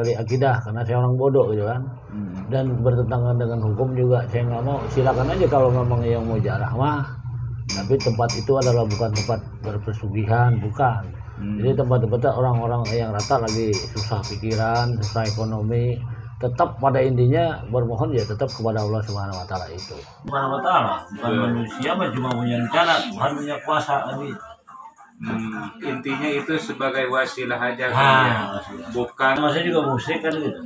dari akidah karena saya orang bodoh gitu kan. Dan bertentangan dengan hukum juga saya nggak mau. Silakan aja kalau memang yang mau jarah mah, tapi tempat itu adalah bukan tempat berpesugihan, bukan. Jadi tempat-tempatnya orang-orang yang rata lagi susah pikiran, susah ekonomi, tetap pada intinya bermohon ya tetap kepada Allah Subhanahu wa taala itu. Subhanahu wa taala, bukan manusia mah cuma punya rencana, Tuhan punya kuasa ini. Intinya itu sebagai wasilah aja kan ya. Bukan Masih juga musik kan gitu.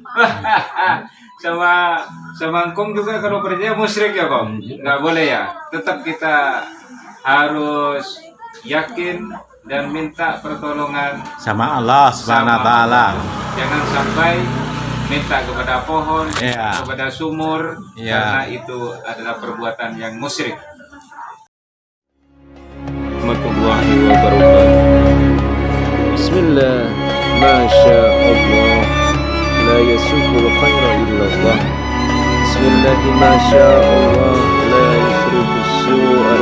sama Kong juga kalau percaya musyrik ya Kong, nggak boleh ya. Tetap kita harus yakin dan minta pertolongan sama Allah Subhanahu wa taala. Jangan sampai minta kepada pohon, Iya. kepada sumur, Iya. karena itu adalah perbuatan yang musyrik. Warahmatullahi wabarakatuh. Bismillah, Masya Allah, la yasukul khaira illallah. Bismillah, Masya Allah, la yusrifu su'a.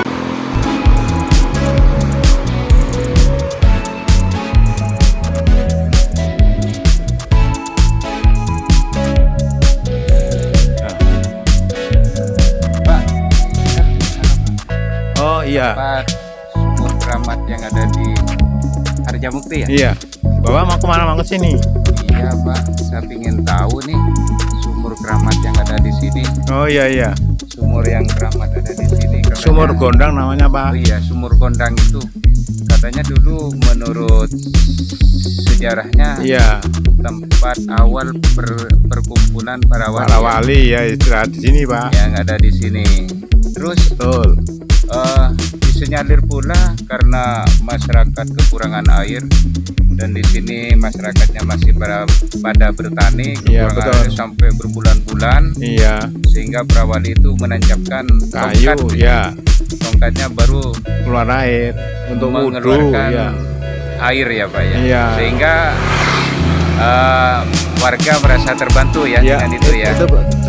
Oh iya. Tempat sumur keramat yang ada di Harjamukti ya? Iya. Bapak mau kemana, mau ke sini? Iya Pak, saya ingin tahu nih sumur keramat yang ada di sini. Oh iya iya. Sumur yang keramat ada di sini. Katanya, Sumur Gondang namanya Pak. Oh iya, sumur Gondang itu katanya dulu menurut sejarahnya Iya. tempat awal perkumpulan para wali, Para wali ya istirahat di sini Pak. yang ada di sini. Terus Betul. disinyalir pula karena masyarakat kekurangan air dan di sini masyarakatnya masih pada bertani, Iya, kekurangan betul. air sampai berbulan-bulan, Iya. sehingga para wali itu menancapkan Kayu ya tongkatnya baru keluar air untuk wudhu mengeluarkan ya. air ya Pak ya. Iya. Sehingga warga merasa terbantu ya Ya, dengan itu ya. Itu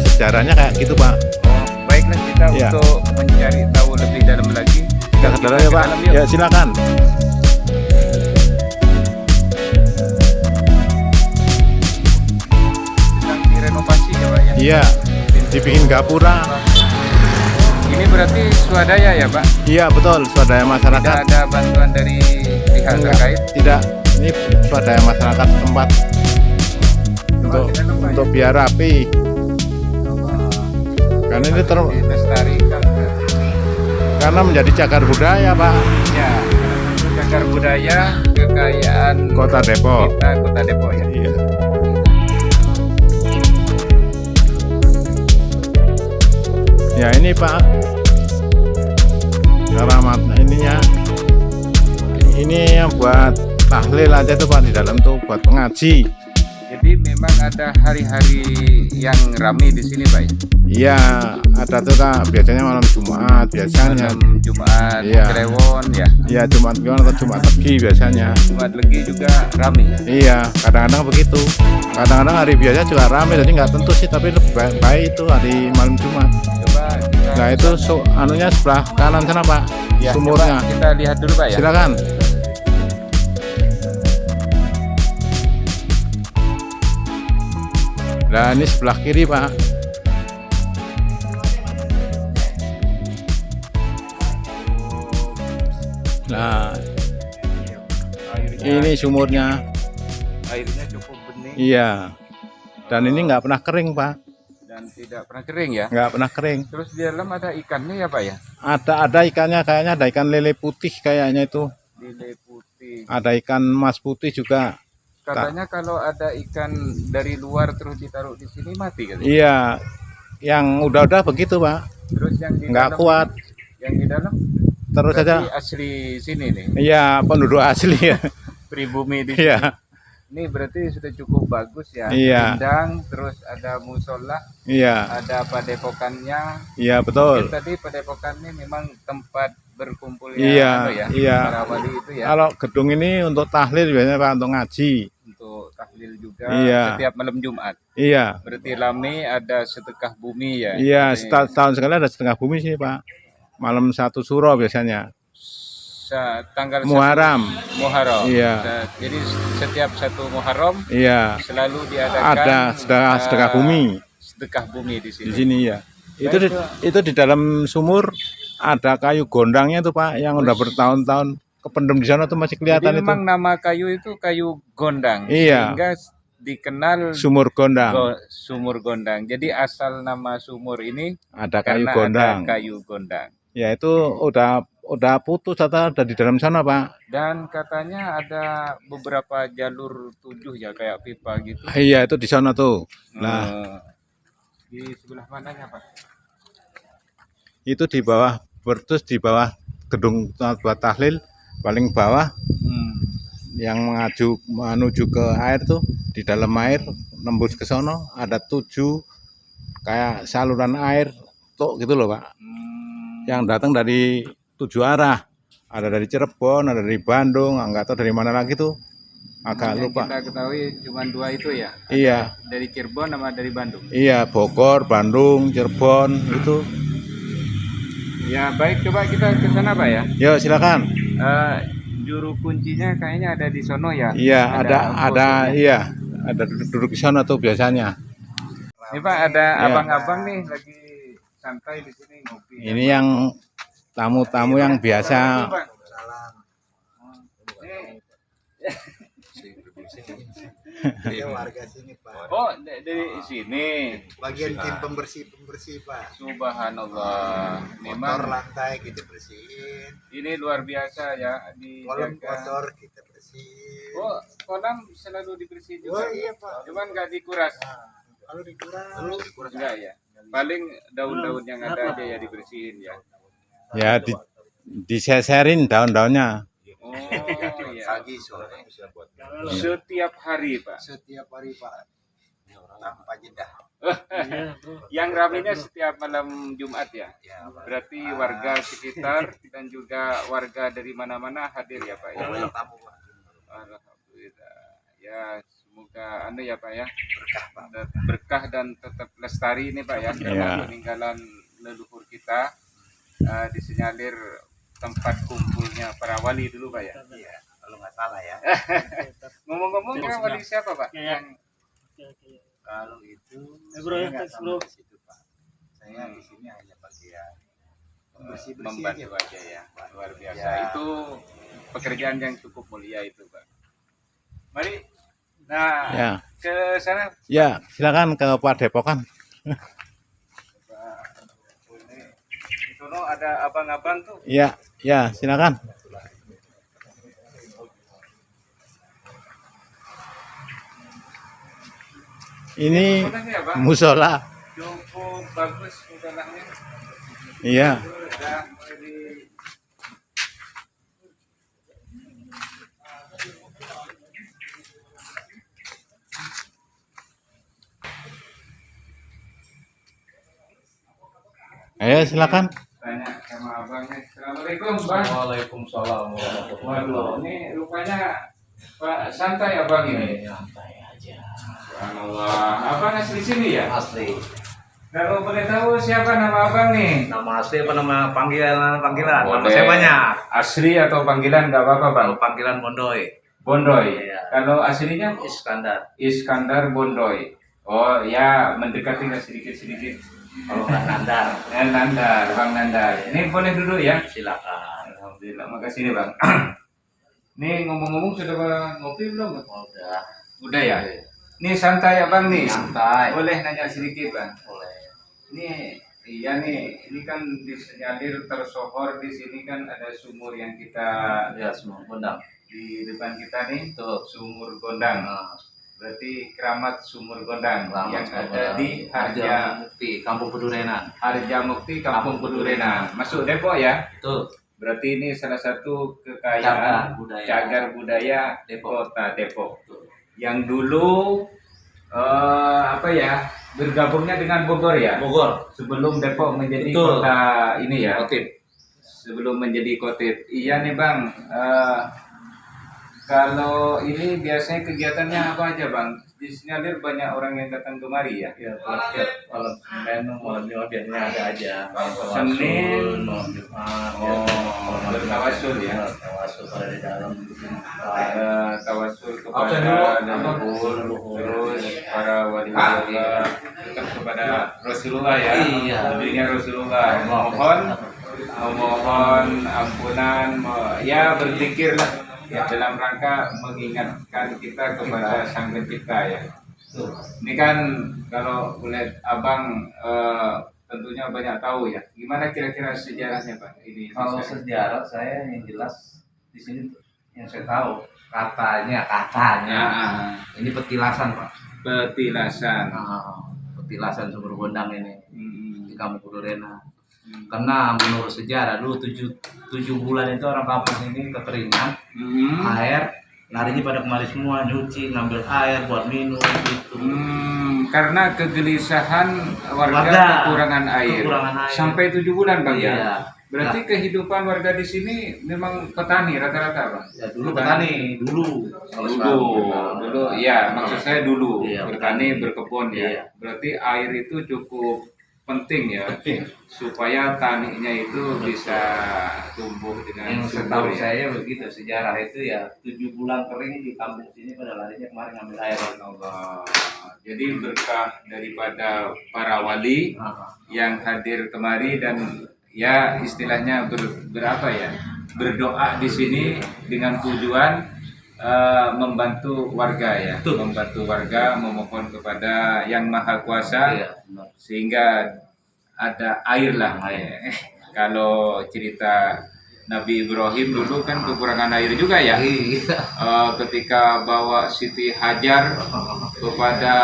sejarahnya kayak gitu Pak. Oh, baiklah kita Iya. untuk mencari tahu lebih dalam lagi. Kita ke dalam ya Pak. yuk. Ya silakan. Sedang direnovasi ya Pak ya. Iya. Dibikin gapura. Ini berarti swadaya ya Pak? Iya betul. Swadaya Tidak masyarakat. ada bantuan dari pihak terkait? Tidak. Ini swadaya masyarakat setempat untuk biar rapi. Karena ini dilestarikan karena menjadi cagar budaya Pak. ya, cagar budaya kekayaan Kota Depok. kita, Kota Depok ya. Iya. Ya ini Pak, keramat ininya, ini yang buat tahlil aja tuh Pak, di dalam tuh buat pengaji. Jadi memang ada hari-hari yang ramai di sini Pak ya? Iya, ada tuh Kak, biasanya malam Jumat biasanya. Malam Jumat, Iya. Kliwon ya. Iya Jumat Kliwon atau Jumat Legi biasanya. Jumat Legi juga ramai. Iya, kadang-kadang begitu. Kadang-kadang hari biasa juga ramai, jadi nggak tentu sih, tapi lebih baik itu hari malam Jumat. Coba kita, Nah itu anunya sebelah kanan sana Pak, ya, sumurnya. coba kita lihat dulu Pak ya. Silakan. Nah ini sebelah kiri Pak. Nah ini sumurnya. Airnya cukup bening Iya. Dan ini nggak pernah kering Pak, dan tidak pernah kering ya. nggak pernah kering. Terus di dalam ada ikannya ya Pak ya? Ada ikannya, kayaknya ada ikan lele putih kayaknya itu. Lele putih. Ada ikan mas putih juga. Katanya kalau ada ikan dari luar terus ditaruh di sini mati kan? Iya, yang udah begitu Pak, Terus yang di nggak dalam, kuat. yang di dalam Terus berarti saja. asli sini nih, Iya, penduduk asli ya. pribumi di sini. Iya, Ini berarti sudah cukup bagus ya. Iya. Rindang, terus ada musola, iya, ada padepokannya. iya Mungkin betul. tadi padepokan ini memang tempat berkumpulnya Iya, ya, iya. para wali itu ya, Kalau gedung ini untuk tahlil biasanya Pak, untuk ngaji. untuk tahlil juga Iya. setiap malam Jumat. Iya, Berarti lame ada sedekah bumi ya. iya. Ini Setahun sekali ada setengah bumi sini Pak. Malam satu suro biasanya. tanggal 1 Muharram. Muharram. Iya. Jadi setiap 1 Muharram Iya. selalu diadakan Ada sedekah bumi sedekah bumi di sini. di sini ya. Itu di dalam sumur ada kayu gondangnya tuh Pak yang udah bertahun-tahun kependem di sana tuh masih kelihatan Jadi itu. memang nama kayu itu kayu gondang, Iya. sehingga dikenal Sumur gondang. sumur gondang. Jadi asal nama sumur ini Ada kayu karena gondang. ada kayu gondang. Ya itu udah putus atau ada di dalam sana Pak? Dan katanya ada beberapa jalur 7 ya kayak pipa gitu. Iya itu di sana tuh. Nah Di sebelah mananya Pak? itu di bawah bertus di bawah gedung buat tahlil paling bawah yang menuju ke air tuh di dalam air nembus ke sono ada 7 kayak saluran air tuh gitu loh Pak. Yang datang dari 7 arah. Ada dari Cirebon, ada dari Bandung, nggak tahu dari mana lagi tuh. Agak Yang lupa. kita ketahui cuma 2 itu ya. Iya, Dari Cirebon sama dari Bandung. iya Bogor, Bandung, Cirebon itu. Ya baik, coba kita ke sana Pak ya. Yuk silakan. Juru kuncinya kayaknya ada di sono ya. Iya, ada fotonya. iya, ada duduk di sana tuh biasanya. Ini Pak ada Iya. abang-abang nih lagi santai di sini ngopi. Ini yang tamu-tamu yang biasa. Pak. Dia warga sini Pak. Oh, dari sini. Bagian tim pembersih Pak. Subhanallah. Motor Memang lantai kita bersihin. ini luar biasa ya Kolam dijaga. kotor kita bersihin. Oh, kolam selalu dibersihin juga. Oh, iya, Pak. Cuman nggak dikuras. Kalau dikuras, Enggak ya. Paling daun-daun yang ada aja ya dibersihin ya. Ya diseserin daun-daunnya. Oh iya. pagi sore Setiap hari Pak. setiap hari Pak tanpa jeda. Yang ramainya setiap malam Jumat ya. Berarti warga sekitar dan juga warga dari mana-mana hadir ya Pak ya. Banyak tamu Pak. Alhamdulillah. Ya semoga anu ya Pak ya. Berkah dan tetap lestari ini Pak ya. Karena peninggalan leluhur kita disinyalir tempat kumpulnya para wali dulu Pak ya. Iya, kalau nggak salah ya. Ngomong-ngomong kira wali siapa Pak? Yang Kalau itu bro, saya nggak thanks, bro. sampai ke situ Pak. Saya di sini hanya bagian bersih-bersih membantu aja. aja ya. Luar biasa. Ya. Itu pekerjaan yang cukup mulia itu Pak. Mari. Nah, Ya, ke sana. ya silakan ke Padepokan. Di sono ada abang-abang tuh. Ya, ya silakan. Ini Musolanya ya Pak. musola. Cukup bagus musolanya. Iya. Udah mulai di Ayo silakan. tanya sama abangnya. Assalamualaikum Bang. Waalaikumsalam warahmatullahi Waduh, ini rupanya Pak santai abang ini. Santai aja. Subhanallah. Abang asli sini ya? Asli. Kalau boleh tahu siapa nama abang nih? Nama asli apa nama panggilan? Nama Boleh. saya banyak. Asli atau panggilan nggak apa-apa Bang. Kalau panggilan Bondoy, Bondoy. Iya. Kalau aslinya Iskandar. Iskandar Bondoy. Oh ya, mendekati sedikit-sedikit. Kalau nggak Nandar, Nandar, Bang Nandar. Ini boleh duduk ya? silakan. Alhamdulillah, makasih nih Bang. Nih ngomong-ngomong sudah ngopi belum? Udah. Udah ya? Nih santai ya Bang nih. Santai. Boleh nanya sedikit Bang? Boleh. Nih, iya nih, ini kan disinyalir tersohor di sini kan ada sumur yang kita Ya semua gondang. di depan kita nih, Tuh. sumur Gondang. Nah, Berarti keramat sumur Gondang Selamat yang Sumur ada Gondang. di Harja Mukti, Kampung Pedurenan. Mukti, Kampung Pedurenan. Masuk Depok ya? Itu Berarti ini salah satu kekayaan cagar budaya Depok. Kota Depok. Tuh. Yang dulu bergabungnya dengan Bogor ya? Bogor. Sebelum Depok menjadi Betul. kota ini ya? Oke. Sebelum menjadi kota. Iya nih Bang. Kalau ini biasanya kegiatannya apa aja Bang? disinyalir banyak orang yang datang kemari ya. Ya, tiap malam Senin, malam Jumat biasanya ada aja. Senin, malam Jumat. bertawasul ya. Tawasul pada di dalam. Tawasul kepada leluhur, terus para wali Allah, tetap kepada Rasulullah ya. Iya. Nabinya Rasulullah. Memohon ampunan, ya berzikir lah. Ya, dalam rangka mengingatkan kita kepada Sang Pencipta ya. Ini kan kalau melihat abang tentunya banyak tahu ya. Gimana kira-kira sejarahnya Pak? Ini Kalau bisa- sejarah saya yang jelas di sini yang saya tahu katanya ini petilasan Pak. petilasan. Petilasan sumber gondang ini Hmm. di Kampung Pudurena. Karena menurut sejarah dulu 7 bulan itu orang kampung ini kekeringan, Hmm. air larinya pada kemari semua nyuci, ngambil air buat minum gitu. Karena kegelisahan warga Warga. kekurangan air. Kekurangan air. Sampai 7 bulan Bang Iya. ya. Berarti kehidupan warga di sini memang petani rata-rata Bang. Ya dulu petani dulu. Kalau Dulu, ya maksud saya dulu Iya, bertani berkebun ya. Iya. Berarti air itu cukup penting ya, supaya taninya itu bisa tumbuh dengan Yang setahu subur ya. saya begitu sejarah itu ya 7 bulan kering di kampung sini pada larinya kemarin ngambil air. Allah. Jadi berkah daripada para wali yang hadir kemari dan ya istilahnya berapa ya, berdoa di sini dengan tujuan membantu warga ya, membantu warga memohon kepada Yang Maha Kuasa Iya, benar. sehingga ada air lah. Kalau cerita Nabi Ibrahim dulu kan kekurangan air juga ya. Iya. Ketika bawa Siti Hajar kepada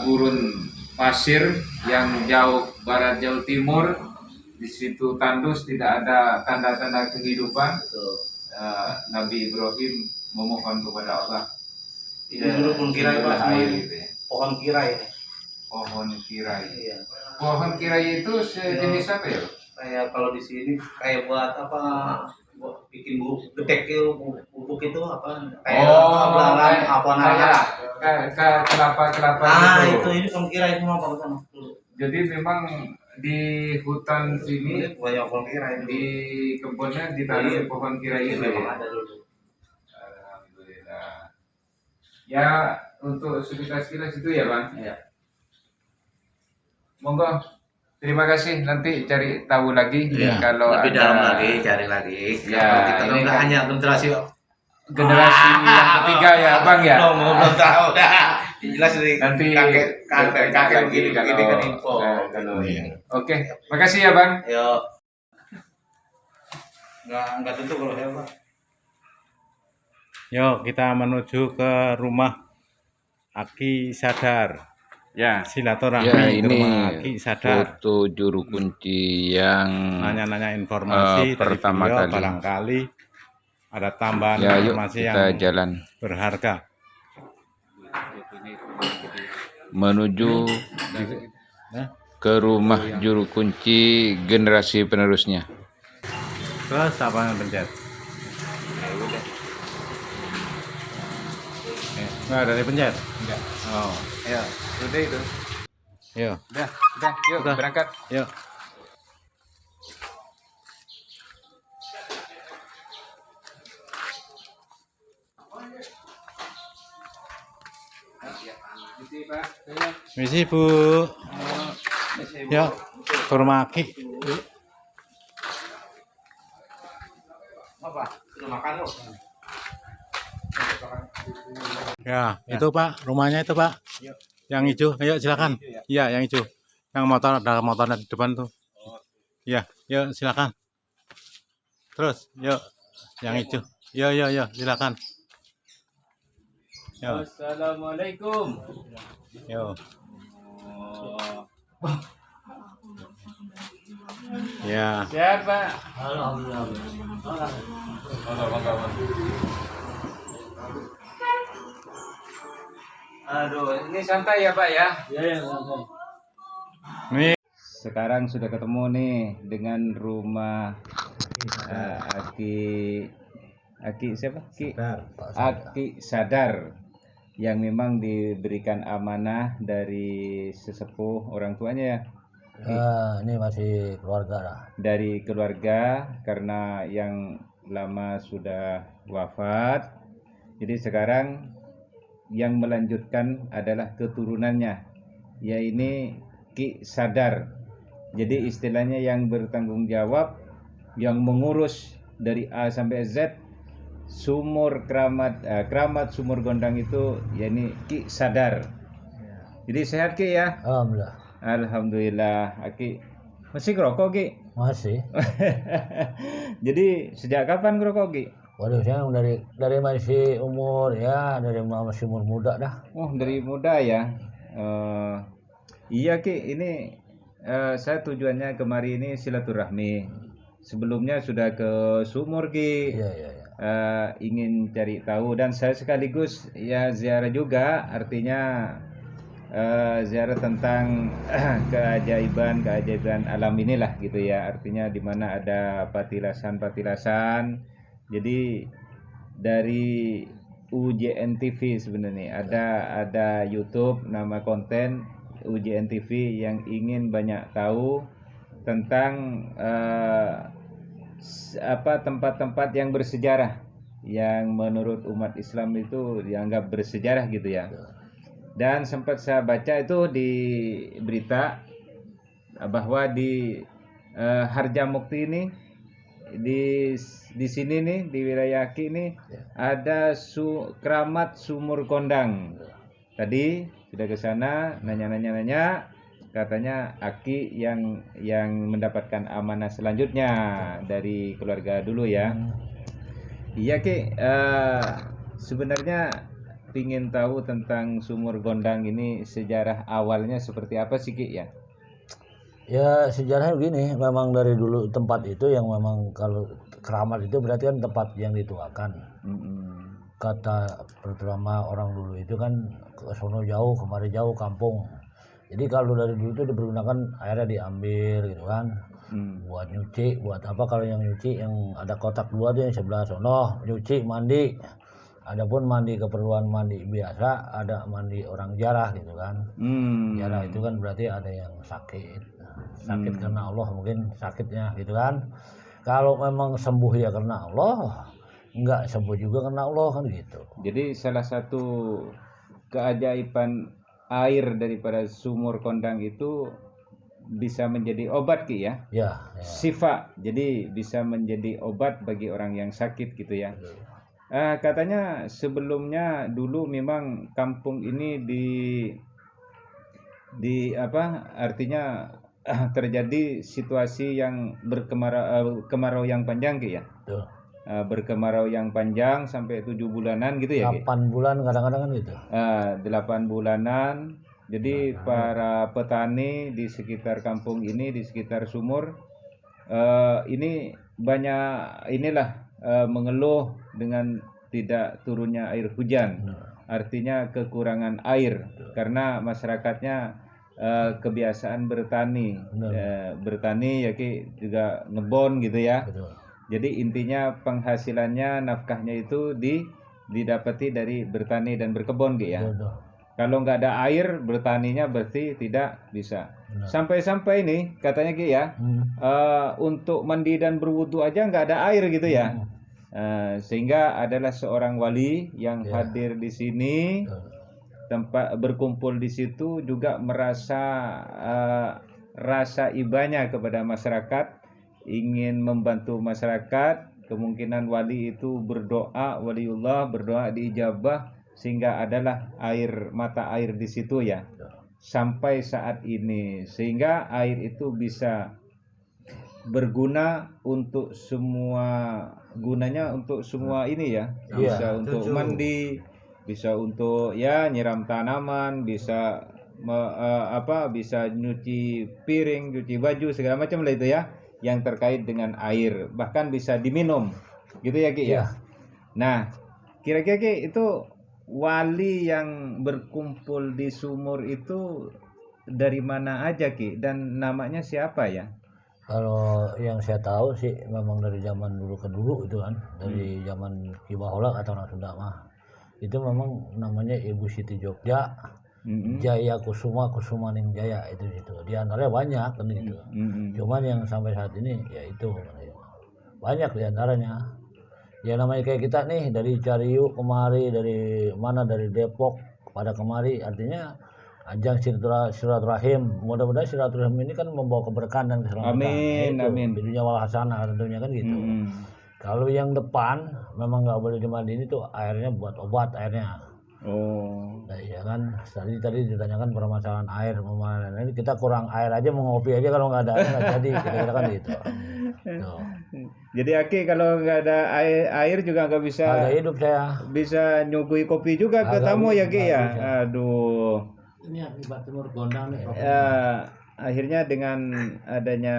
gurun pasir yang jauh barat jauh timur, di situ tandus tidak ada tanda-tanda kehidupan. Nabi Ibrahim memohon kepada Allah. Itu dulu pun kirai Pak, air itu ya. pohon kirai. Pohon kirai. Iya. Pohon kirai itu sejenis apa ya? Kayak kalau di sini kayak buat apa? Buat bikin gedek itu, bubuk itu apa? Kayak belalang apa namanya? Kelapa Nah, gitu. itu ini pohon kirai semua Pak sana. Jadi memang di hutan sini, Ini banyak pohon kirai di kebunnya ditanam pohon kirai itu ya. memang ada dulu. Alhamdulillah. Ya untuk sekilas-kilas itu ya Bang. Iya. Monggo. Terima kasih. Nanti cari tahu lagi Iya. kalau Lebih ada dalam lagi, cari lagi. Ya, Kalau kita ini nggak kan hanya generasi generasi yang ketiga ya Bang ya. belum tahu dah. Jelas dari Nanti kakek begini kan info. kalau Iya. ini. Oke, makasih ya Bang. Yo. Enggak tentu kalau saya Pak. Yuk kita menuju ke rumah Aki Sadar. Ya. Silaturahmi Ya, ke ini rumah Aki Sadar. foto juru kunci yang Nanya-nanya informasi dari pertama beliau, kali. barangkali ada tambahan ya yuk informasi kita yang jalan berharga. menuju Nah, ke rumah juru kunci generasi penerusnya. terus apa yang pencet? Nggak ada pencet? Enggak. Oh, Ya, udah itu. yuk, Udah, yuk Udah. berangkat. yuk. Misi Pak. Saya. Misi Bu. Yuk, ke rumah Aki. Apa? Sudah makan loh. Ya, itu Pak, rumahnya itu Pak. Yang hijau, ayo silakan. Iya, yang hijau. Yang motor, ada motor di depan tuh. Iya, yuk silakan. Terus, yuk, yang hijau. Yuk, silakan. Yuk, Assalamualaikum. yuk. Ya, Siapa? Alhamdulillah. Aduh, ini santai ya Pak ya. Ya. ini Sekarang sudah ketemu nih dengan rumah Aki Aki siapa? Pak Sadar. Aki Sadar yang memang diberikan amanah dari sesepuh orang tuanya ya. Ini masih keluarga lah. Dari keluarga karena yang lama sudah wafat. Jadi sekarang yang melanjutkan adalah keturunannya, yaitu Ki Sadar. Jadi istilahnya yang bertanggung jawab, yang mengurus dari A sampai Z sumur keramat sumur gondang itu, yaitu Ki Sadar. Jadi sehat Ki ya? Alhamdulillah. Alhamdulillah. Aki masih ngerokok Ki? Masih. Jadi sejak kapan ngerokok Ki? Waduh, saya dari masih umur ya, dari masih umur muda dah. Oh, dari muda ya. Iya Ki, ini saya tujuannya kemari ini silaturahmi. Sebelumnya sudah ke sumur Ki. Iya. Ingin cari tahu dan saya sekaligus ya ziarah juga, artinya ziarah tentang keajaiban alam inilah gitu ya. Artinya di mana ada patilasan. Jadi dari UJN TV sebenarnya ada YouTube, nama konten UJN TV yang ingin banyak tahu tentang tempat-tempat yang bersejarah yang menurut umat Islam itu dianggap bersejarah gitu ya. Dan sempat saya baca itu di berita bahwa di Harjamukti ini di sini nih di wilayah Aki ini ada keramat sumur kondang. Tadi sudah ke sana nanya, katanya Aki yang mendapatkan amanah selanjutnya dari keluarga dulu ya. Iya Ki, sebenarnya ingin tahu tentang sumur gondang ini, sejarah awalnya seperti apa sih Ki ya? Ya sejarahnya begini, memang dari dulu tempat itu yang memang kalau keramat itu berarti kan tempat yang dituakan. Kata pertama orang dulu itu kan ke sono jauh, kemari jauh kampung. Jadi kalau dari dulu itu dipergunakan airnya diambil gitu kan, buat nyuci, buat apa kalau yang nyuci yang ada kotak dua tuh yang sebelah sono, nyuci, mandi. Adapun mandi keperluan mandi biasa, ada mandi orang jarah gitu kan. Jarah itu kan berarti ada yang sakit karena Allah, mungkin sakitnya gitu kan. Kalau memang sembuh ya karena Allah, enggak sembuh juga karena Allah kan gitu. Jadi salah satu keajaiban air daripada sumur kondang itu bisa menjadi obat Ki ya? Ya. Syifa, jadi bisa menjadi obat bagi orang yang sakit gitu ya. Katanya sebelumnya dulu memang kampung ini artinya terjadi situasi yang kemarau yang panjang Ki ya. Berkemarau yang panjang sampai 7 bulanan gitu ya Ki. 8 bulan kadang-kadang kan gitu. 8 bulanan. Jadi para petani di sekitar kampung ini, di sekitar sumur ini banyak mengeluh dengan tidak turunnya air hujan. Artinya kekurangan air karena masyarakatnya kebiasaan bertani. Bertani ya Ki, juga ngebon gitu ya. Jadi intinya penghasilannya, nafkahnya itu didapati dari bertani dan berkebun Ki ya. Kalau nggak ada air, bertaninya berarti tidak bisa. Sampai-sampai nih katanya Ki ya, untuk mandi dan berwudu aja nggak ada air gitu ya. Sehingga adalah seorang wali yang hadir di sini, tempat berkumpul di situ juga merasa rasa ibanya kepada masyarakat, ingin membantu masyarakat. Kemungkinan wali itu berdoa, waliullah berdoa diijabah, sehingga adalah mata air di situ ya. Sampai saat ini, sehingga air itu bisa berguna untuk semua, gunanya untuk semua ini ya. Bisa untuk mandi, bisa untuk ya nyiram tanaman, bisa bisa nyuci piring, nyuci baju, segala macam lah itu ya, yang terkait dengan air, bahkan bisa diminum gitu ya Ki ya. Nah, kira-kira Ki, itu wali yang berkumpul di sumur itu dari mana aja Ki, dan namanya siapa ya? Kalau yang saya tahu sih memang dari zaman dulu ke dulu itu kan, dari zaman Ki Bahola atau orang Sunda mah. Itu memang namanya Ibu Siti Jogja, Jaya Kusuma, Kusumaning Jaya itu. Di antaranya banyak kan gitu. Cuman yang sampai saat ini ya itu banyak di antaranya. Ya namanya kayak kita nih dari Cariu kemari, dari mana, dari Depok pada kemari, artinya ajang silaturahim. Mudah-mudahan silaturahim ini kan membawa keberkahan dan keselamatan. Amin, amin. Di dunia wal hasanah tentunya kan gitu. Kalau yang depan memang nggak boleh dimandiin, itu airnya buat obat airnya. Oh. Nah, iya kan, tadi ditanyakan permasalahan air, ini kita kurang air aja, mau ngopi aja kalau nggak ada air nggak jadi, kira-kira kan gitu. Tuh. Jadi Aki kalau nggak ada air juga nggak bisa. Ada hidup saya. Bisa nyugui kopi juga ke tamu ya Ki ya. Aduh. Ini akibat timur gondang nih. Akhirnya dengan adanya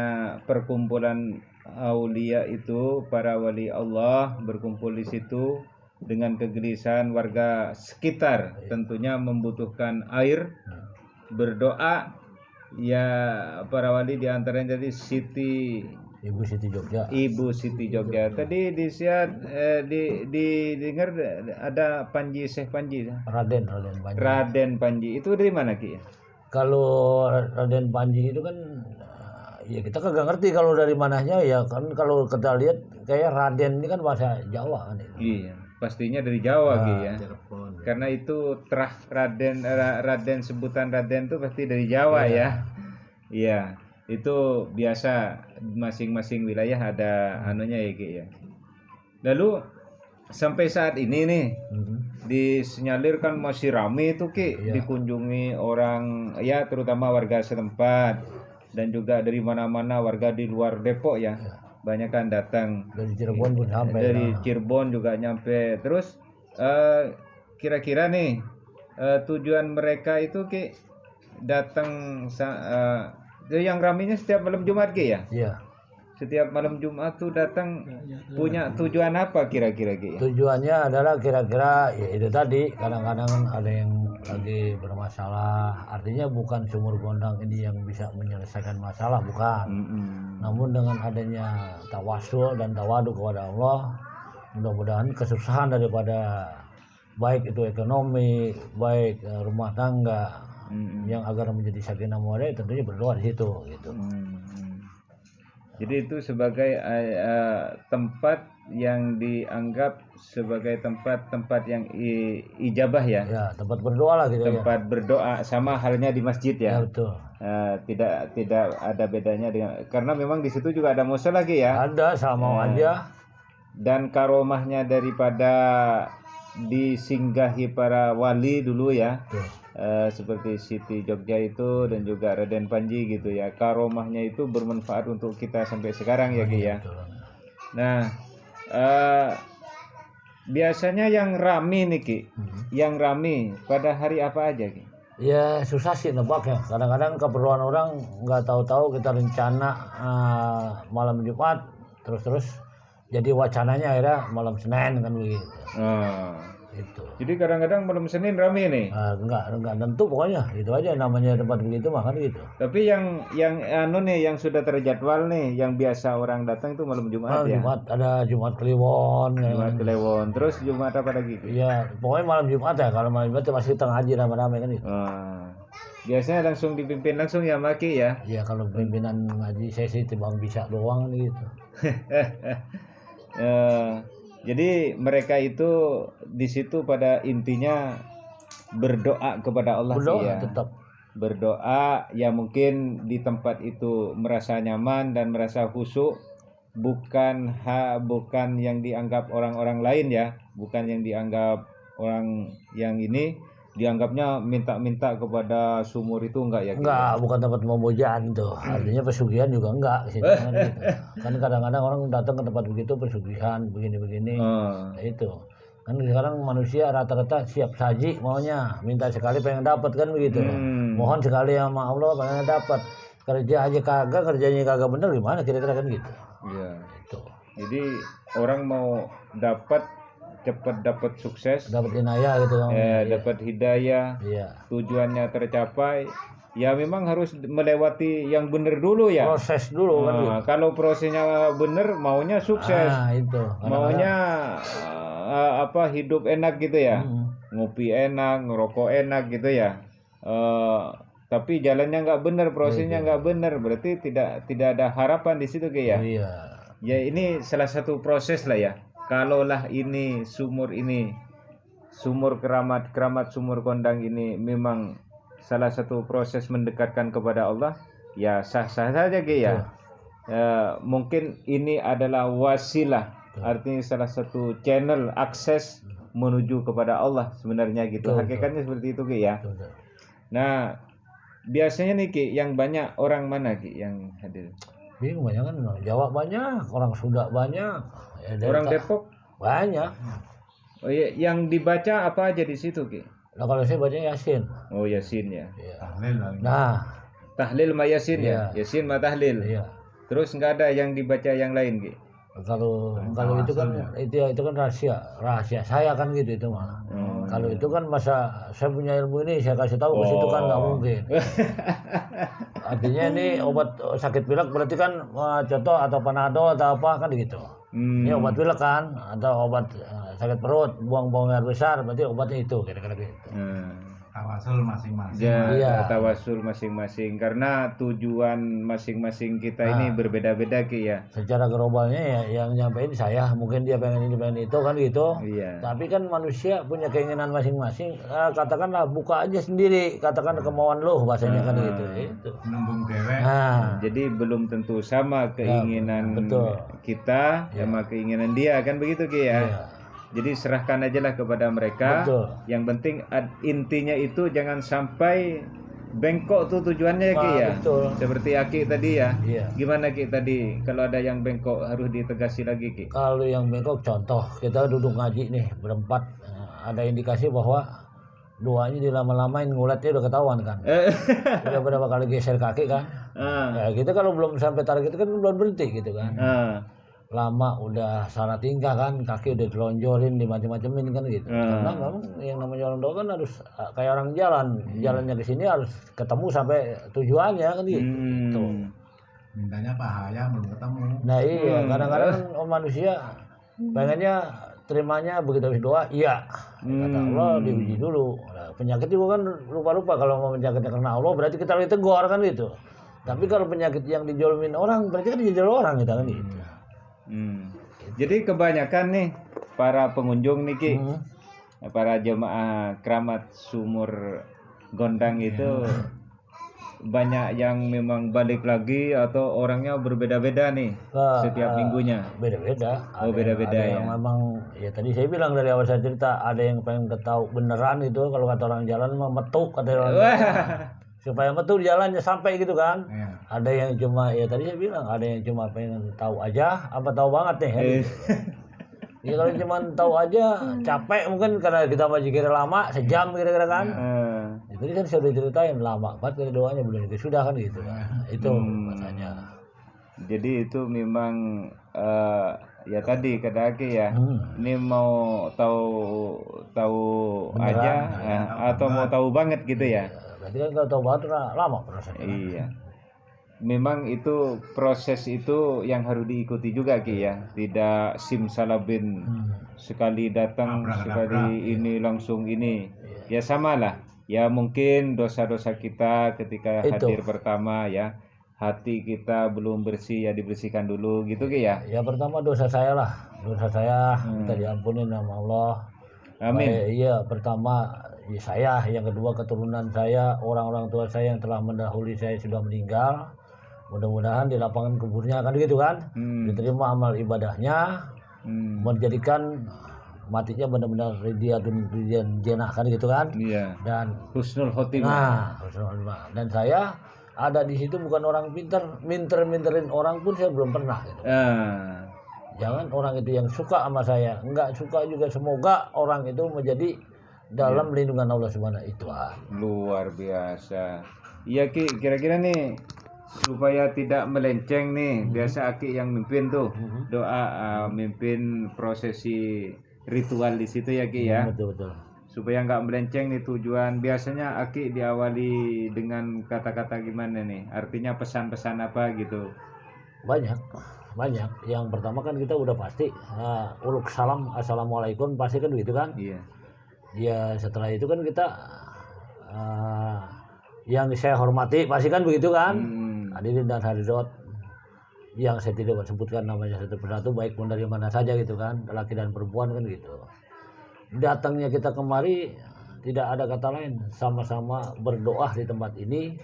perkumpulan aulia itu, para wali Allah berkumpul di situ dengan kegelisahan warga sekitar, tentunya membutuhkan air, berdoa. Ya para wali diantaranya jadi Ibu Siti Jogja. Ibu Siti Jogja. Tadi didengar ada Panji, Syekh Panji. Raden Panji. Raden Panji itu dari mana Ki? Kalau Raden Panji itu kan ya kita kagak ngerti kalau dari mananya ya kan. Kalau kita lihat kayak Raden ini kan bahasa Jawa kan itu. Iya, pastinya dari Jawa Ki ya. Karena itu terah Raden sebutan Raden itu pasti dari Jawa ya. Iya, itu biasa masing-masing wilayah ada anunya ya Ki ya. Lalu sampai saat ini nih disinyalir kan masih ramai itu Ki, dikunjungi orang ya, terutama warga setempat dan juga dari mana-mana warga di luar Depok ya. Banyak kan datang dari Cirebon pun sampai. Dari Cirebon juga nyampe. Terus kira-kira nih tujuan mereka itu Ki datang yang ramainya setiap malam Jumat Ki ya? Iya. Setiap malam Jumat tuh datang punya tujuan apa kira-kira Ki? Tujuannya adalah kira-kira ya itu tadi, kadang-kadang ada yang lagi bermasalah, artinya bukan sumur gondang ini yang bisa menyelesaikan masalah, bukan. Namun dengan adanya tawasul dan tawadu kepada Allah, mudah-mudahan kesusahan daripada baik itu ekonomi, baik rumah tangga, yang agar menjadi sakinah mawaddah, tentunya berdoa di situ gitu. Jadi itu sebagai tempat yang dianggap sebagai tempat yang ijabah ya. Ya, tempat berdoa lah gitu. Tempat berdoa, sama halnya di masjid ya. Ya betul. Tidak ada bedanya dengan, karena memang di situ juga ada musola lagi ya. Ada, sama aja. Dan karomahnya daripada disinggahi para wali dulu ya. Seperti Siti Jogja itu dan juga Raden Panji gitu ya, karomahnya itu bermanfaat untuk kita sampai sekarang ya Ki ya. Nah biasanya yang rame nih Ki, yang rame pada hari apa aja Ki? Ya susah sih nebaknya, kadang-kadang keperluan orang nggak tahu-tahu kita rencana malam Jumat terus jadi wacananya akhirnya malam Senin kan begitu. Itu. Jadi kadang-kadang malam Senin rame nih. Enggak tentu pokoknya itu aja, namanya tempat begitu mah kan gitu. Tapi yang anu nih, yang sudah terjadwal nih, yang biasa orang datang itu malam Jumat ya. Jumat ada Jumat Kliwon. Jumat Kliwon. Terus Jumat apa lagi? Iya, pokoknya malam Jumat ya. Kalau malam Jumat pasti tengah haji rame-rame kan itu. Biasanya langsung dipimpin langsung ya Maki ya. Iya, kalau pimpinan ngaji saya sih timbang bisa doang gitu. Jadi mereka itu di situ pada intinya berdoa kepada Allah. Berdoa ya. tetap. Berdoa ya, mungkin di tempat itu merasa nyaman dan merasa khusyuk, bukan yang dianggap orang-orang lain ya, bukan yang dianggap orang yang ini dianggapnya minta-minta kepada sumur itu enggak ya? Enggak, bukan tempat pemujaan tuh. Artinya pesugihan juga enggak sih kan gitu. Kan kadang-kadang orang datang ke tempat begitu pesugihan begini-begini. Nah, itu. Kan sekarang manusia rata-rata siap saji maunya, minta sekali pengen dapat kan begitu. Mohon sekali sama Allah pengen dapat. Kerja aja kagak, kerjanya kagak bener, gimana kira-kira kan gitu. Iya. Itu. Jadi orang mau cepat dapat sukses, dapat inayah gitu kan. Dapat hidayah, iya. Tujuannya tercapai, ya memang harus melewati yang benar dulu ya. Proses dulu kan gitu. Kalau prosesnya benar, maunya sukses, Itu. maunya hidup enak gitu ya, ngopi enak, ngerokok enak gitu ya. Tapi jalannya nggak benar, prosesnya nggak benar, berarti tidak ada harapan di situ kayak ya. Iya. Ya ini salah satu proses lah ya. Kalaulah ini sumur keramat sumur kondang ini memang salah satu proses mendekatkan kepada Allah, ya sah-sah saja kayak ya. Mungkin ini adalah wasilah, artinya salah satu channel akses menuju kepada Allah sebenarnya gitu. Hakikatnya seperti itu kayak ya. Nah, biasanya nih Ki, yang banyak orang mana Ki yang hadir? Bingung banyak kan, Jawa banyak, orang Sunda banyak, ya, Orang Depok banyak. Oh iya, yang dibaca apa aja di situ Ki? Nah kalau saya baca Yasin. Oh Yasin ya. Tahlil lah. Nah, Tahlil ma Yasin ya. Yasin ma tahlil. iya. Terus nggak ada yang dibaca yang lain Ki? Kalau itu kan itu kan rahasia saya kan gitu itu mah. Kalau itu kan masa saya punya ilmu ini saya kasih tahu ke situ kan nggak mungkin. Artinya ini obat sakit pilek berarti kan contoh atau panadol atau apa kan gitu. Ini obat pilek kan atau obat sakit perut, buang-buang air besar berarti obatnya itu kira-kira gitu. Tawasul masing-masing. Ya, tawasul masing-masing karena tujuan masing-masing kita ini berbeda-beda Ki ya. Secara globalnya ya yang nyampein saya, mungkin dia pengen ini pengen itu kan gitu. Iya. Tapi kan manusia punya keinginan masing-masing. Katakanlah buka aja sendiri, katakan kemauan lo bahasanya kan gitu. Itu. Numbung dewek. Nah, Jadi belum tentu sama keinginan betul. kita sama keinginan dia kan begitu Ki ya. iya. Jadi serahkan aja lah kepada mereka. Betul. Yang penting intinya itu jangan sampai bengkok tuh tujuannya Ki ya. Betul. Seperti Aki tadi ya. Iya. Gimana Ki tadi? Kalau ada yang bengkok harus ditegasi lagi Ki. Kalau yang bengkok contoh kita duduk ngaji nih berempat, ada indikasi bahwa duanya dilama-lamain nguletnya udah ketahuan kan. Udah berapa kali geser kaki kan. Ya kita kalau belum sampai target itu kan belum berhenti gitu kan. Lama udah salah tingkah kan, kaki udah dilonjorin, dimacem-macemin kan gitu. Karena memang yang namanya orang tua kan harus kayak orang jalan, jalannya ke sini harus ketemu sampai tujuannya kan gitu. Mintanya pahala belum ketemu. Nah iya, kadang-kadang kan manusia pengennya terimanya begitu habis doa, iya. Kata Allah diuji dulu. Nah, penyakit juga kan lupa-lupa kalau mau penyakitnya karena Allah berarti kita lagi tegur kan gitu. Tapi kalau penyakit yang dijolimin orang berarti kan dijolimi orang gitu kan gitu. Jadi kebanyakan nih para pengunjung nih Ki, para jemaah keramat sumur gondang itu banyak yang memang balik lagi atau orangnya berbeda-beda nih setiap minggunya. Beda-beda. Oh beda-beda ya. Yang memang ya tadi saya bilang dari awal saya cerita ada yang pengen ketahui beneran itu kalau kata orang jalan mah metuk kata orang. Supaya betul jalannya sampai gitu kan. Ada yang cuma ya tadi saya bilang ada yang cuma pengen tahu aja apa tahu banget nih. Ya kalau cuma tahu aja capek mungkin karena kita masih kira lama sejam kira-kira kan. Jadi kan saya udah ceritain lama banget doanya belum itu sudah kan gitu kan. Itu katanya. Jadi itu memang ya tadi kata Aki ya. Ini mau tahu beneran, aja atau mau tahu banget gitu ya. Berarti kan kalau tahu banget lama prosesnya. Iya. Memang itu proses itu yang harus diikuti juga Ki ya. Tidak simsalabim sekali datang sekali ini langsung ini. Ya samalah. Ya mungkin dosa-dosa kita ketika hadir pertama ya. Hati kita belum bersih ya dibersihkan dulu gitu Ki ya. Ya pertama dosa saya lah. Dosa saya minta diampuni sama Allah. Amin. Iya, pertama ya saya, yang kedua keturunan saya, orang-orang tua saya yang telah mendahului saya sudah meninggal. Mudah-mudahan di lapangan kuburnya kan gitu kan, diterima amal ibadahnya, menjadikan matinya benar-benar ridian jenah kan gitu kan. Iya. Dan husnul khotimah. Nah, husnul khotimah. Dan saya ada di situ bukan orang pintar, minterin orang pun saya belum pernah gitu. Jangan orang itu yang suka sama saya, enggak suka juga, semoga orang itu menjadi dalam lindungan Allah Subhanahu itu. Luar biasa. Iya Ki, kira-kira nih supaya tidak melenceng nih, biasa Aki yang mimpin tuh doa mimpin prosesi ritual di situ ya Ki ya. Betul. supaya nggak melenceng nih tujuan. Biasanya Aki diawali dengan kata-kata gimana nih? Artinya pesan-pesan apa gitu? Banyak, banyak. Yang pertama kan kita udah pasti uluk salam, assalamualaikum, pasti kan begitu kan. Iya. Ya setelah itu kan kita yang saya hormati pasti kan begitu kan. Hadirin dan hadirat yang saya tidak sebutkan namanya satu persatu, baik pun dari mana saja gitu kan, laki dan perempuan kan gitu. Datangnya kita kemari tidak ada kata lain, sama-sama berdoa di tempat ini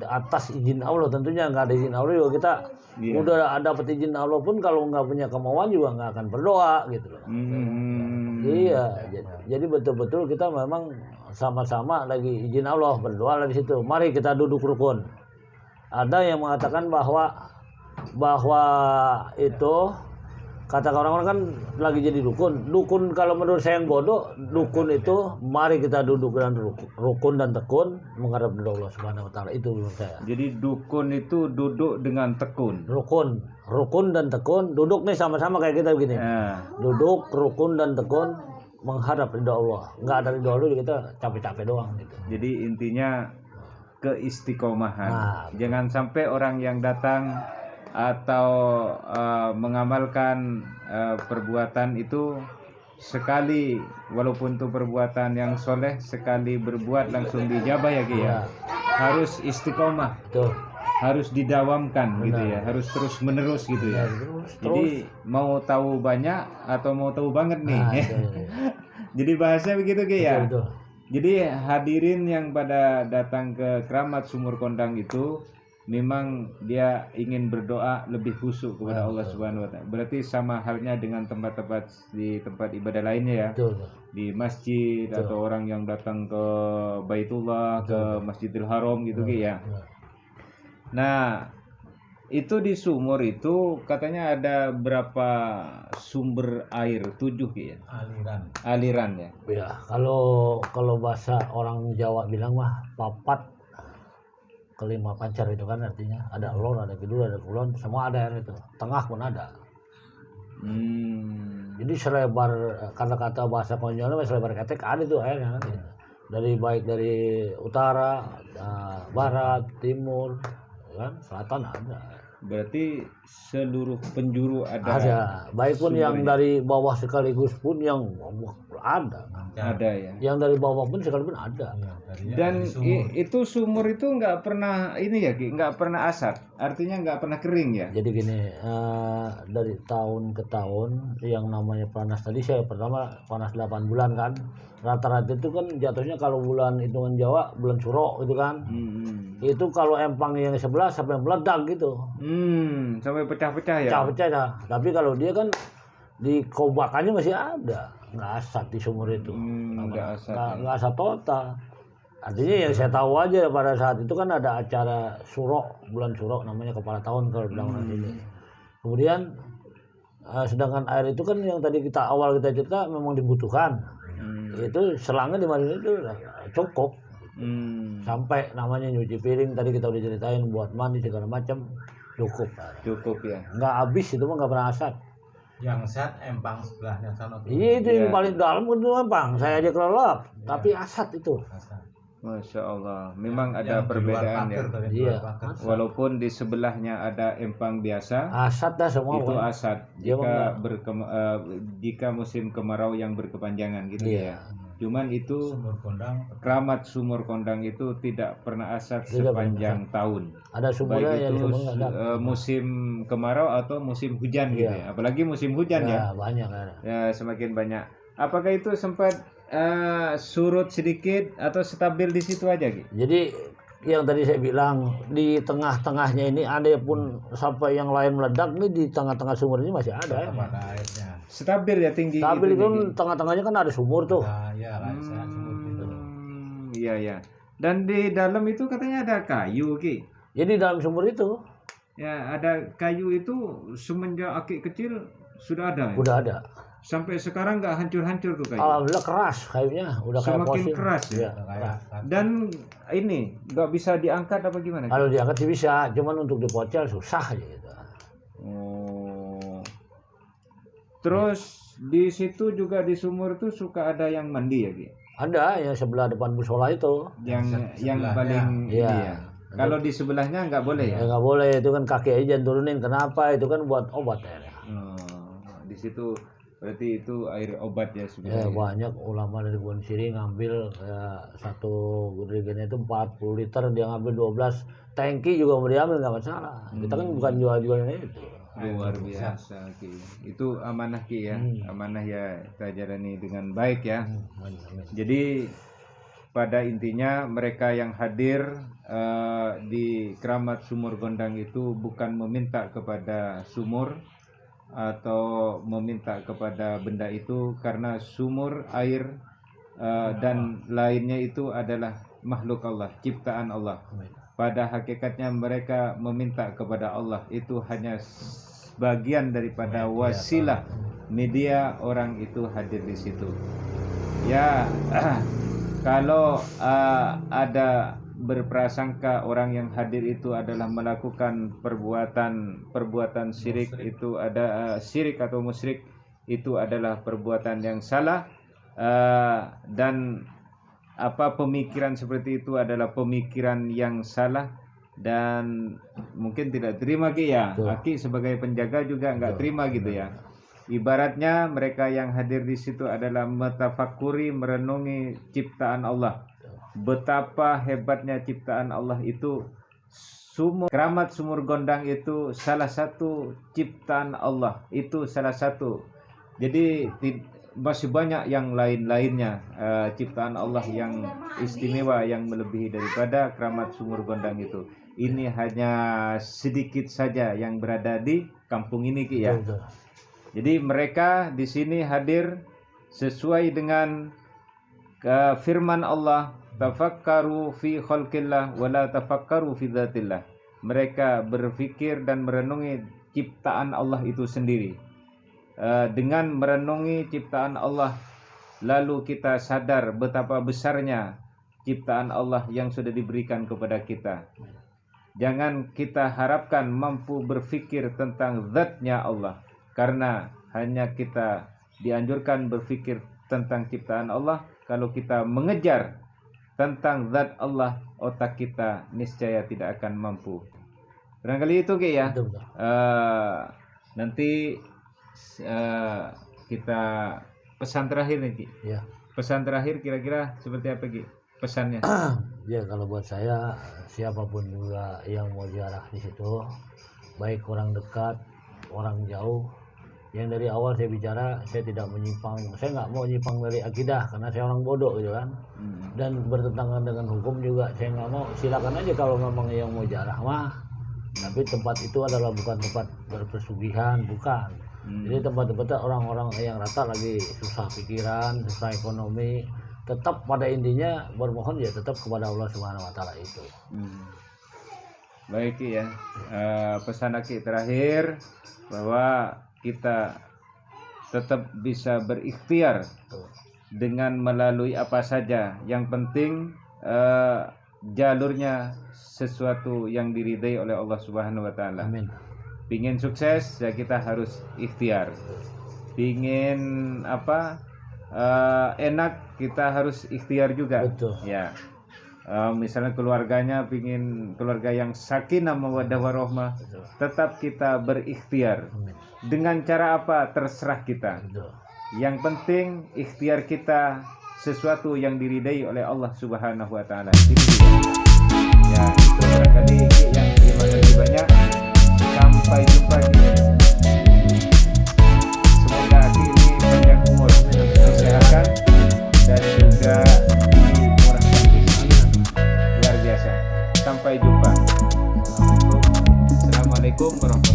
atas izin Allah. Tentunya nggak ada izin Allah juga kita udah dapat izin Allah pun kalau nggak punya kemauan juga nggak akan berdoa gitu loh. Iya, jadi betul-betul kita memang sama-sama lagi izin Allah berdoa di situ. Mari kita duduk rukun. Ada yang mengatakan bahwa itu kata orang-orang kan lagi jadi dukun. Dukun kalau menurut saya yang bodoh, dukun itu mari kita duduk dengan rukun dan tekun menghadap Allah Subhanahu wa taala, itu menurut saya. Jadi dukun itu duduk dengan tekun. Rukun dan tekun, duduk nih sama-sama kayak kita begini. Duduk rukun dan tekun menghadap ridha Allah. Enggak ada ridha Allah kita capek-capek doang gitu. Jadi intinya keistiqomahan. Jangan sampai orang yang datang atau mengamalkan perbuatan itu sekali, walaupun itu perbuatan yang soleh, sekali berbuat langsung dijabah ya Ki ya. Harus istiqomah. Betul. Harus didawamkan gitu ya, harus terus menerus gitu ya. Jadi mau tahu banyak atau mau tahu banget nih. Jadi bahasanya begitu Ki ya. Betul. Jadi hadirin yang pada datang ke Keramat Sumur Kondang itu memang dia ingin berdoa lebih khusyuk kepada Allah Subhanahu wa taala. Berarti sama halnya dengan tempat-tempat di tempat ibadah lainnya ya. Betul. Di masjid atau orang yang datang ke Baitullah, ke Masjidil Haram gitu Ki ya. Nah, itu di sumur itu katanya ada berapa sumber air? 7 Ki ya. Aliran ya. Ya, kalau bahasa orang Jawa bilang mah papat kelima pancar itu kan artinya ada lor, ada kidul, ada kulon, semua ada air itu. Tengah pun ada. Jadi selebar kata-kata bahasa konyolnya selebar ketek ada itu airnya kan. Baik dari utara, barat, timur, kan, selatan ada. Berarti seluruh penjuru ada. Baik pun yang dari bawah sekaligus pun yang ada. Ada ya. Yang dari bawah pun sekalipun ada. Dan itu sumur itu nggak pernah ini ya Ki, nggak pernah asat. Artinya nggak pernah kering ya. Jadi gini, dari tahun ke tahun yang namanya panas tadi saya pertama panas 8 bulan kan. Rata-rata itu kan jatuhnya kalau bulan hitungan Jawa bulan Suro gitu kan. Itu kalau empang yang sebelah sampai meledak gitu. Sampai pecah-pecah ya. Pecah-pecah dah. Tapi kalau dia kan di kobakannya masih ada, nggak asat di sumur itu. Nggak asat total. Artinya yang saya tahu aja pada saat itu kan ada acara Suro, bulan Suro namanya kepala tahun kalau bilang orang ini. Kemudian sedangkan air itu kan yang tadi awal kita cerita memang dibutuhkan. Itu selangnya di mana itu cukup. Sampai namanya nyuci piring tadi kita udah ceritain, buat mandi segala macam cukup ya. Nggak habis itu mah, nggak pernah asat. Yang set empang sebelahnya sana. Iya itu yang paling dalam itu empang. Saya aja kelelap, tapi asat itu. Masya Allah, memang ada perbedaan ya. Iya. Walaupun di sebelahnya ada empang biasa, asat dah semua. Itu asat. Jika musim kemarau yang berkepanjangan gitu ya. Cuman itu Keramat Sumur Kondang itu tidak pernah asat sepanjang tahun. Ada sumurnya baik itu musim kemarau atau musim hujan gitu ya. Apalagi musim hujan ya. Banyak ya, semakin banyak. Apakah itu sempat surut sedikit atau stabil di situ aja gitu? Jadi yang tadi saya bilang di tengah-tengahnya ini ada pun sampai yang lain meledak, nih di tengah-tengah sumur ini masih ada ya. Stabil ya, tinggi. Stabil itu tengah-tengahnya kan ada sumur tuh. Iya ya. Dan di dalam itu katanya ada kayu Ki. Jadi dalam sumur itu ya ada kayu itu semenjak Aki kecil sudah ada. Ya? Udah ada. Sampai sekarang nggak hancur-hancur tuh kayu. Alhamdulillah keras kayunya, udah kayak semakin fosil. Keras ya. Dan ini nggak bisa diangkat apa gimana? Kalau diangkat sih bisa, cuman untuk dipocel susah aja gitu. Terus di situ juga di sumur itu suka ada yang mandi ya Ki? Ada yang sebelah depan musola itu. yang paling Iya. ini ya. Kalau di sebelahnya nggak boleh ya? Ya nggak boleh, itu kan kaki aja turunin. Kenapa? Itu kan buat obat ya. Di situ berarti itu air obat ya Ya sebenarnya. banyak ulama dari Kebun Siri ngambil satu jerigen itu 40 liter, dia ngambil 12 tangki juga mau diambil nggak masalah. Kita kan bukan jual-jualnya itu. Luar biasa Ki. Itu amanah Ki ya. Amanah ya kita jalani dengan baik ya. Jadi pada intinya mereka yang hadir di Keramat Sumur Gondang itu bukan meminta kepada sumur atau meminta kepada benda itu, karena sumur, air dan lainnya itu adalah makhluk Allah, ciptaan Allah. Pada hakikatnya mereka meminta kepada Allah itu hanya bagian daripada wasilah media orang itu hadir di situ. Ya, kalau ada berprasangka orang yang hadir itu adalah melakukan perbuatan syirik, itu ada syirik atau musyrik, itu adalah perbuatan yang salah, dan pemikiran seperti itu adalah pemikiran yang salah dan mungkin tidak terima Ki ya. Aki sebagai penjaga juga nggak terima gitu ya. Ibaratnya mereka yang hadir di situ adalah metafakuri, merenungi ciptaan Allah. Betapa hebatnya ciptaan Allah itu. Keramat Sumur Gondang itu salah satu ciptaan Allah. Itu salah satu. Jadi masih banyak yang lain-lainnya ciptaan Allah yang istimewa, yang melebihi daripada Keramat Sumur Gondang itu. Ini hanya sedikit saja yang berada di kampung ini Ki ya. Jadi mereka di sini hadir sesuai dengan firman Allah, tafakkaru fi khalqillah wa la tafakkaru fi dzatillah. Mereka berpikir dan merenungi ciptaan Allah itu sendiri. Dengan merenungi ciptaan Allah, lalu kita sadar betapa besarnya ciptaan Allah yang sudah diberikan kepada kita. Jangan kita harapkan mampu berpikir tentang zatnya Allah, karena hanya kita dianjurkan berpikir tentang ciptaan Allah. Kalau kita mengejar tentang zat Allah, otak kita niscaya tidak akan mampu. Barangkali itu Ki ya. Nanti kita pesan terakhir nih Ki. Ya. Pesan terakhir kira-kira seperti apa Ki pesannya? Ya kalau buat saya, siapapun juga yang mau ziarah di situ, baik orang dekat, orang jauh, yang dari awal saya bicara, saya tidak menyimpang, saya nggak mau nyimpang dari akidah karena saya orang bodoh gitu kan. Dan bertentangan dengan hukum juga saya nggak mau. Silakan aja kalau memang yang mau ziarah mah, tapi tempat itu adalah bukan tempat berpesugihan, bukan. Jadi tempat-tempatnya orang-orang yang rata lagi susah pikiran, susah ekonomi, tetap pada intinya bermohon ya tetap kepada Allah Subhanahu Wa Taala itu. Baik Ki ya. Pesan Ki terakhir bahwa kita tetap bisa berikhtiar dengan melalui apa saja. Yang penting jalurnya sesuatu yang diridai oleh Allah Subhanahu Wa Taala. Amin. Pingin sukses ya kita harus ikhtiar. Pingin enak kita harus ikhtiar juga. Betul. Ya. Misalnya keluarganya pingin keluarga yang sakinah mawaddah warahmah, tetap kita berikhtiar. Dengan cara apa terserah kita. Betul. Yang penting ikhtiar kita sesuatu yang diridai oleh Allah Subhanahu Wa Taala. Ya, itu barangkali yang terima kasih banyak. Sampai jumpa di semoga ini panjang umur, kesehatan dan juga dimurahkan rezeki. Luar biasa. Sampai jumpa. Assalamualaikum warahmatullahi wabarakatuh.